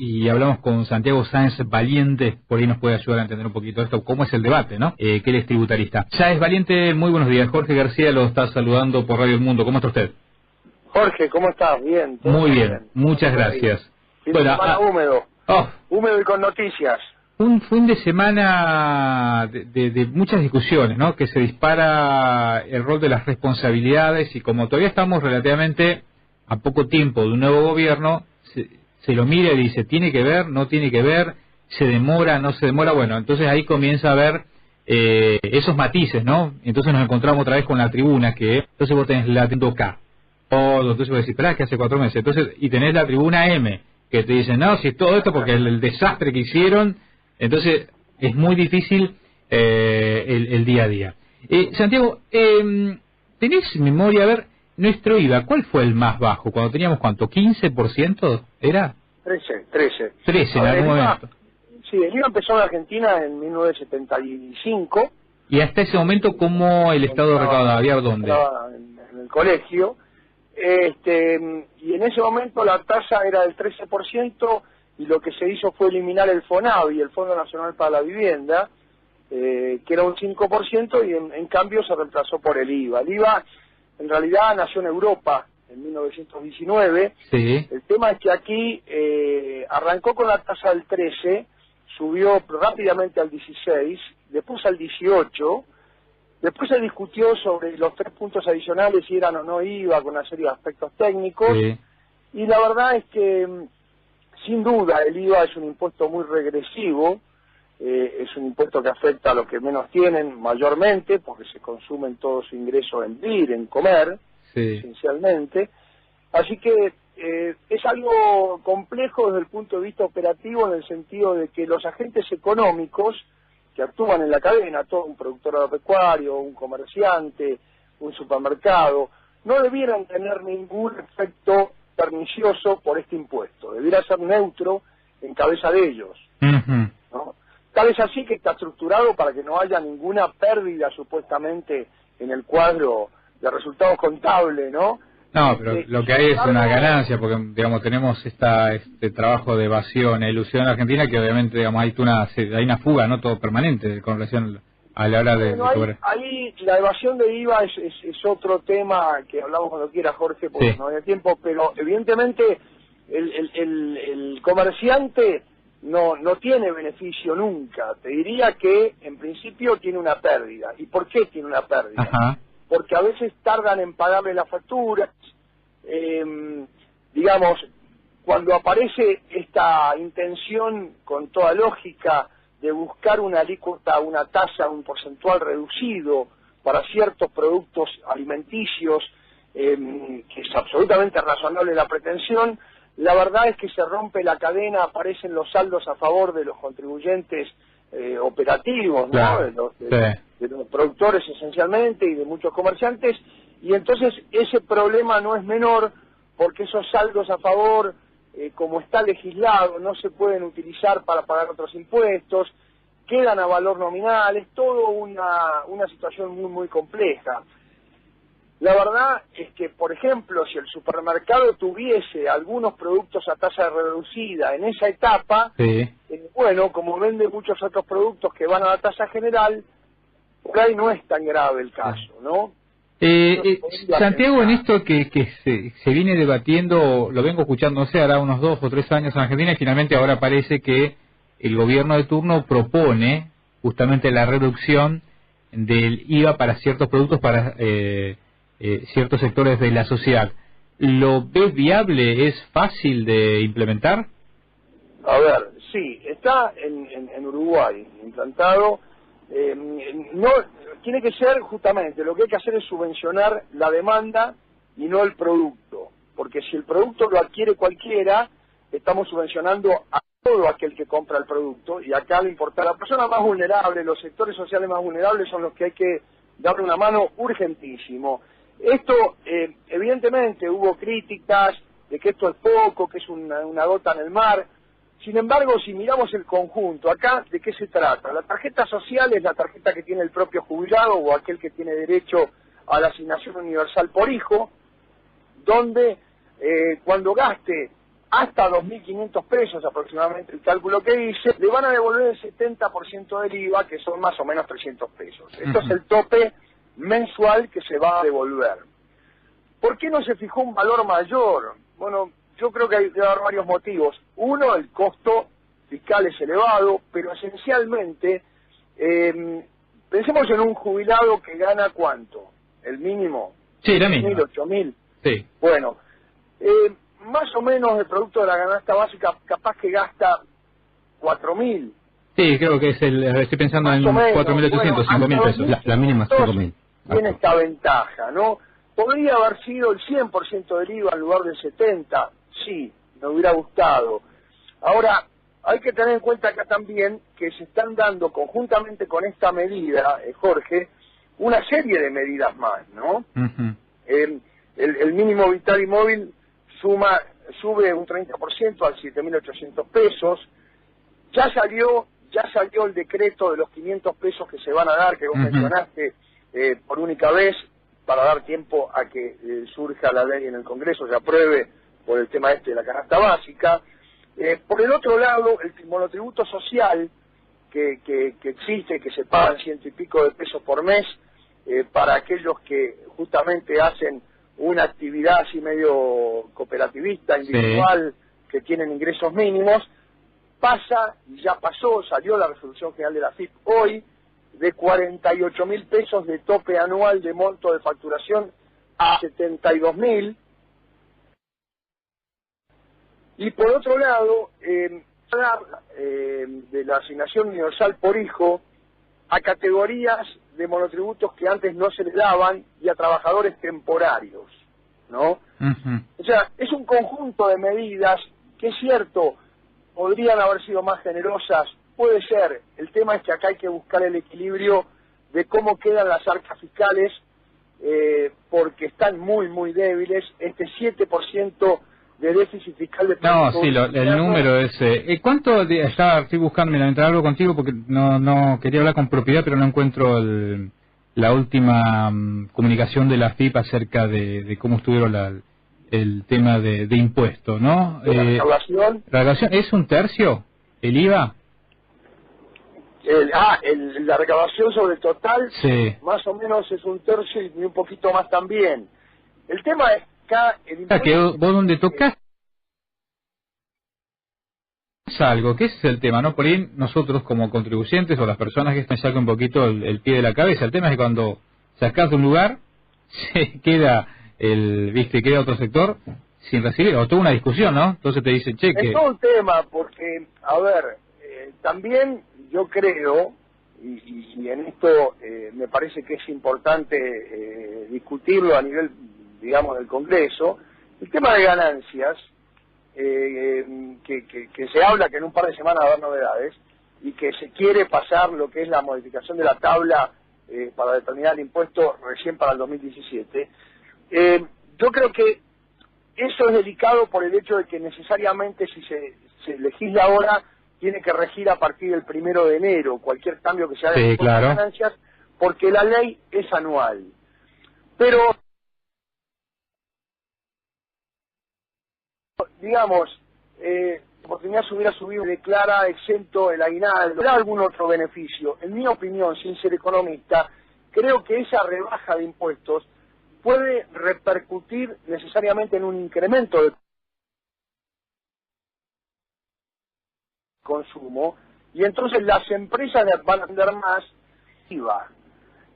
y hablamos con Santiago Sáenz Valiente, por ahí nos puede ayudar a entender un poquito esto, cómo es el debate, ¿no? Que él es tributarista. Sáenz Valiente, muy buenos días. Jorge García lo está saludando por Radio El Mundo. ¿Cómo está usted? Jorge, ¿cómo estás? Bien. Muy bien, muchas gracias. Fin de semana húmedo. Húmedo y con noticias. Un fin de semana de muchas discusiones, ¿no? Que se dispara el rol de las responsabilidades y como todavía estamos relativamente a poco tiempo de un nuevo gobierno, se lo mira y dice, ¿tiene que ver? ¿No tiene que ver? ¿Se demora? ¿No se demora? Bueno, entonces ahí comienza a haber esos matices, ¿no? Entonces nos encontramos otra vez con la tribuna que, entonces vos tenés la tribuna K, entonces vos decís, esperá, que hace 4 meses, entonces, y tenés la tribuna M, que te dicen, no, si es todo esto porque el desastre que hicieron, entonces es muy difícil el día a día. Santiago, ¿tenés memoria? A ver, nuestro IVA, ¿cuál fue el más bajo? Cuando teníamos, ¿cuánto? ¿15% era? 13. 13 en algún momento. Sí, el IVA empezó en Argentina en 1975. Y hasta ese momento, ¿cómo el Estado recaudaba? ¿Dónde? Estaba en el colegio. Y en ese momento la tasa era del 13%, y lo que se hizo fue eliminar el FONAVI, el Fondo Nacional para la Vivienda, que era un 5%, y en cambio se reemplazó por el IVA. El IVA en realidad nació en Europa en 1919. Sí. El tema es que aquí arrancó con la tasa del 13, subió rápidamente al 16, después al 18, después se discutió sobre los 3 puntos adicionales, si eran o no IVA, con una serie de aspectos técnicos, sí. Y la verdad es que, sin duda, el IVA es un impuesto muy regresivo, es un impuesto que afecta a los que menos tienen mayormente, porque se consumen todos su ingreso en vivir, en comer, sí. Esencialmente. Así que es algo complejo desde el punto de vista operativo, en el sentido de que los agentes económicos que actúan en la cadena, todo un productor agropecuario, un comerciante, un supermercado, no debieran tener ningún efecto pernicioso por este impuesto, debiera ser neutro en cabeza de ellos, ¿no? Tal es así que está estructurado para que no haya ninguna pérdida supuestamente en el cuadro de resultados contables, ¿no? No, pero lo que hay es una ganancia, porque digamos tenemos este trabajo de evasión e ilusión en Argentina, que obviamente digamos hay una fuga, no todo permanente con relación a la hora de cobrar. Ahí la evasión de IVA es otro tema que hablamos cuando quiera, Jorge, porque sí. No hay tiempo, pero evidentemente el comerciante no tiene beneficio nunca. Te diría que en principio tiene una pérdida. ¿Y por qué tiene una pérdida? Ajá. Porque a veces tardan en pagarle las facturas, digamos, cuando aparece esta intención con toda lógica de buscar una alícuota, una tasa, un porcentual reducido para ciertos productos alimenticios, que es absolutamente razonable la pretensión, la verdad es que se rompe la cadena, aparecen los saldos a favor de los contribuyentes operativos, ¿no? Claro. De los productores esencialmente y de muchos comerciantes, y entonces ese problema no es menor, porque esos saldos a favor, como está legislado, no se pueden utilizar para pagar otros impuestos, quedan a valor nominal, es todo una situación muy muy compleja. La verdad es que, por ejemplo, si el supermercado tuviese algunos productos a tasa reducida en esa etapa, sí. Bueno, como vende muchos otros productos que van a la tasa general, por ahí no es tan grave el caso, ¿no? Santiago, en esto que se viene debatiendo, lo vengo escuchando, no sé, hará unos 2 o 3 años en Argentina, y finalmente ahora parece que el gobierno de turno propone justamente la reducción del IVA para ciertos productos, para ciertos sectores de la sociedad. ¿Lo ves viable? ¿Es fácil de implementar? A ver, sí, está en Uruguay implantado. No tiene que ser, justamente, lo que hay que hacer es subvencionar la demanda y no el producto, porque si el producto lo adquiere cualquiera, estamos subvencionando a todo aquel que compra el producto, y acá lo importa la persona más vulnerable, los sectores sociales más vulnerables son los que hay que darle una mano urgentísimo. Esto, evidentemente, hubo críticas de que esto es poco, que es una gota en el mar. Sin embargo, si miramos el conjunto, acá, ¿de qué se trata? La tarjeta social es la tarjeta que tiene el propio jubilado o aquel que tiene derecho a la asignación universal por hijo, donde cuando gaste hasta 2.500 pesos aproximadamente el cálculo que hice, le van a devolver el 70% del IVA, que son más o menos 300 pesos. Esto es el tope mensual que se va a devolver. ¿Por qué no se fijó un valor mayor? Bueno, yo creo que debe haber varios motivos. Uno, el costo fiscal es elevado, pero esencialmente, pensemos en un jubilado que gana ¿cuánto? ¿El mínimo? Sí, la mínima. 7.000, 8.000. Sí. Bueno, más o menos el producto de la canasta básica capaz que gasta 4.000. Sí, creo que es estoy pensando en 4.800, 5.000 pesos. La mínima es 5.000. Tiene esta ventaja, ¿no? ¿Podría haber sido el 100% del IVA en lugar del 70%? Sí, me hubiera gustado. Ahora, hay que tener en cuenta acá también que se están dando conjuntamente con esta medida, Jorge, una serie de medidas más, ¿no? El mínimo vital y móvil sube un 30% al 7.800 pesos. Ya salió el decreto de los 500 pesos que se van a dar, que vos mencionaste por única vez, para dar tiempo a que surja la ley en el Congreso, se apruebe por el tema de la canasta básica. Por el otro lado, el monotributo social que existe, que se pagan 100 y pico de pesos por mes, para aquellos que justamente hacen una actividad así medio cooperativista, individual, que tienen ingresos mínimos, pasa, y ya pasó, salió la resolución general de la AFIP hoy, de 48.000 pesos de tope anual de monto de facturación a 72.000. Y por otro lado, de la asignación universal por hijo a categorías de monotributos que antes no se le daban y a trabajadores temporarios, ¿no? O sea, es un conjunto de medidas que es cierto, podrían haber sido más generosas, puede ser. El tema es que acá hay que buscar el equilibrio de cómo quedan las arcas fiscales, porque están muy, muy débiles. Este 7% de déficit fiscal de... No, sí, el número es... ¿Cuánto? Estoy buscando, mientras hablo contigo, porque no quería hablar con propiedad, pero no encuentro la última comunicación de la AFIP acerca de cómo estuvieron el tema de impuesto, ¿no? ¿La recaudación? ¿Es un tercio el IVA? La recaudación sobre el total, sí, más o menos es un tercio y un poquito más también. El tema es el impuesto... que vos donde tocás algo, que ese es el tema, ¿no? Por ahí nosotros como contribuyentes o las personas que están sacan un poquito el pie de la cabeza. El tema es que cuando sacás de un lugar, se queda queda otro sector sin recibir, o toda una discusión, ¿no? Entonces te dicen, che, que... Es todo un tema, porque, a ver, también yo creo, y en esto me parece que es importante discutirlo a nivel, digamos, del Congreso, el tema de ganancias, que se habla que en un par de semanas va a haber novedades, y que se quiere pasar lo que es la modificación de la tabla para determinar el impuesto recién para el 2017. Yo creo que eso es delicado por el hecho de que necesariamente si se legisla ahora tiene que regir a partir del 1 de enero cualquier cambio que se haga en las ganancias, porque la ley es anual. Pero, digamos, la oportunidad se hubiera subido, declara exento el aguinaldo, ¿habrá algún otro beneficio? En mi opinión, sin ser economista, creo que esa rebaja de impuestos puede repercutir necesariamente en un incremento de consumo, y entonces las empresas van a vender más IVA.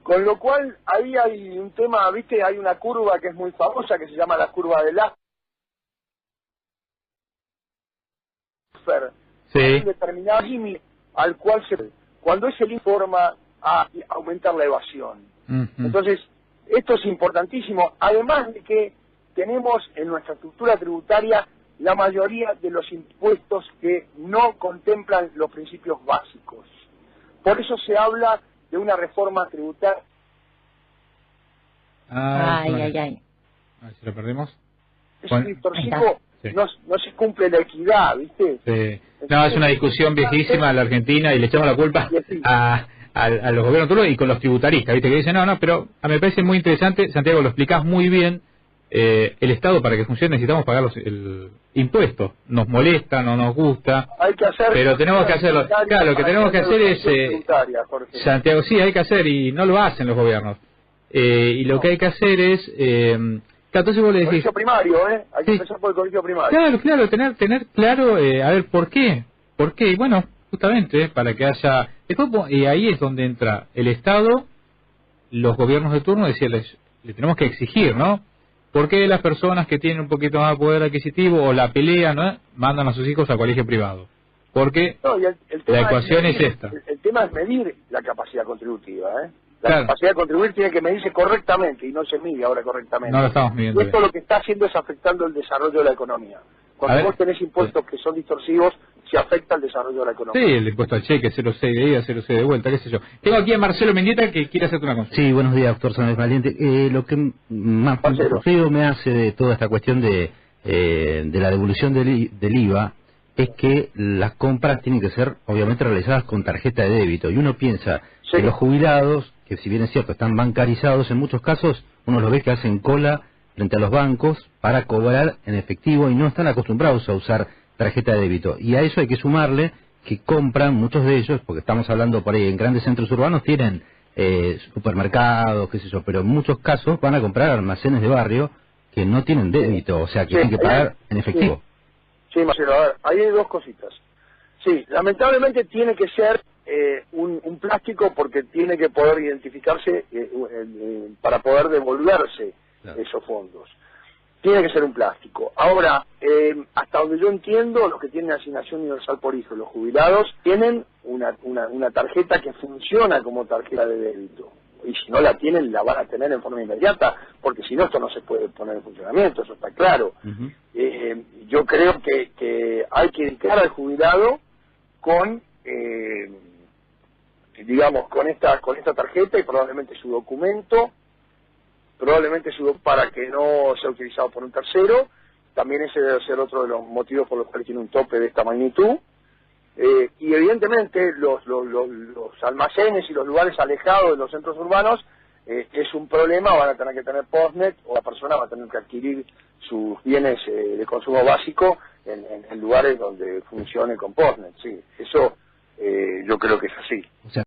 Con lo cual, ahí hay un tema, ¿viste? Hay una curva que es muy famosa, que se llama la curva de Laffer. Sí. Hay un determinado límite al cual cuando ese límite forma a aumentar la evasión. Entonces, esto es importantísimo, además de que tenemos en nuestra estructura tributaria la mayoría de los impuestos que no contemplan los principios básicos. Por eso se habla de una reforma tributaria. Ay. A ver si lo perdimos. Es distorsivo, no se cumple la equidad, ¿viste? Sí. No, es una discusión viejísima en la Argentina y le echamos la culpa a los gobiernos y con los tributaristas, ¿viste? Que dicen, no, pero a mí me parece muy interesante, Santiago, lo explicás muy bien, el Estado para que funcione necesitamos pagar el impuestos. Nos molesta, no nos gusta, hay que hacer, pero tenemos que hacerlo. Claro, lo que tenemos que hacer es, Santiago, sí, hay que hacer y no lo hacen los gobiernos. Y lo que hay que hacer es, entonces vos le decís, colegio primario, hay que empezar por el colegio primario. Claro, tener claro, a ver, ¿por qué? Y bueno, justamente, para que haya... Después, y ahí es donde entra el Estado, los gobiernos de turno, decirles, le tenemos que exigir, ¿no? ¿Por qué las personas que tienen un poquito más de poder adquisitivo o la pelea, ¿no?, mandan a sus hijos a colegio privado? Porque la ecuación es esta. El tema es medir la capacidad contributiva, La capacidad de contribuir tiene que medirse correctamente y no se mide ahora correctamente. No lo estamos midiendo. Y esto lo que está haciendo es afectando el desarrollo de la economía. Cuando vos tenés impuestos que son distorsivos, se afecta el desarrollo de la economía. Sí, el impuesto al cheque, 0,6 de ida, 0,6 de vuelta, qué sé yo. Tengo aquí a Marcelo Mendieta que quiere hacerte una consulta. Sí, buenos días, doctor Sánchez Valiente. Lo que más feo me hace de toda esta cuestión de la devolución del IVA es que las compras tienen que ser, obviamente, realizadas con tarjeta de débito. Y uno piensa que los jubilados, que si bien es cierto, están bancarizados, en muchos casos uno los ve que hacen cola frente a los bancos para cobrar en efectivo y no están acostumbrados a usar tarjeta de débito. Y a eso hay que sumarle que compran, muchos de ellos, porque estamos hablando por ahí, en grandes centros urbanos tienen supermercados, qué sé yo, pero en muchos casos van a comprar almacenes de barrio que no tienen débito, o sea, que tienen que pagar en efectivo. Sí, Marcelo, a ver, ahí hay dos cositas. Sí, lamentablemente tiene que ser un plástico porque tiene que poder identificarse para poder devolverse esos fondos. Tiene que ser un plástico. Ahora, hasta donde yo entiendo, los que tienen asignación universal por hijo, los jubilados, tienen una tarjeta que funciona como tarjeta de débito. Y si no la tienen, la van a tener en forma inmediata, porque si no, esto no se puede poner en funcionamiento, eso está claro. Yo creo que hay que dedicar al jubilado con, digamos, con esta tarjeta y probablemente su documento, para que no sea utilizado por un tercero. También ese debe ser otro de los motivos por los cuales tiene un tope de esta magnitud. Y evidentemente los almacenes y los lugares alejados de los centros urbanos es un problema, van a tener que tener postnet o la persona va a tener que adquirir sus bienes de consumo básico en lugares donde funcione con postnet. Sí, eso yo creo que es así.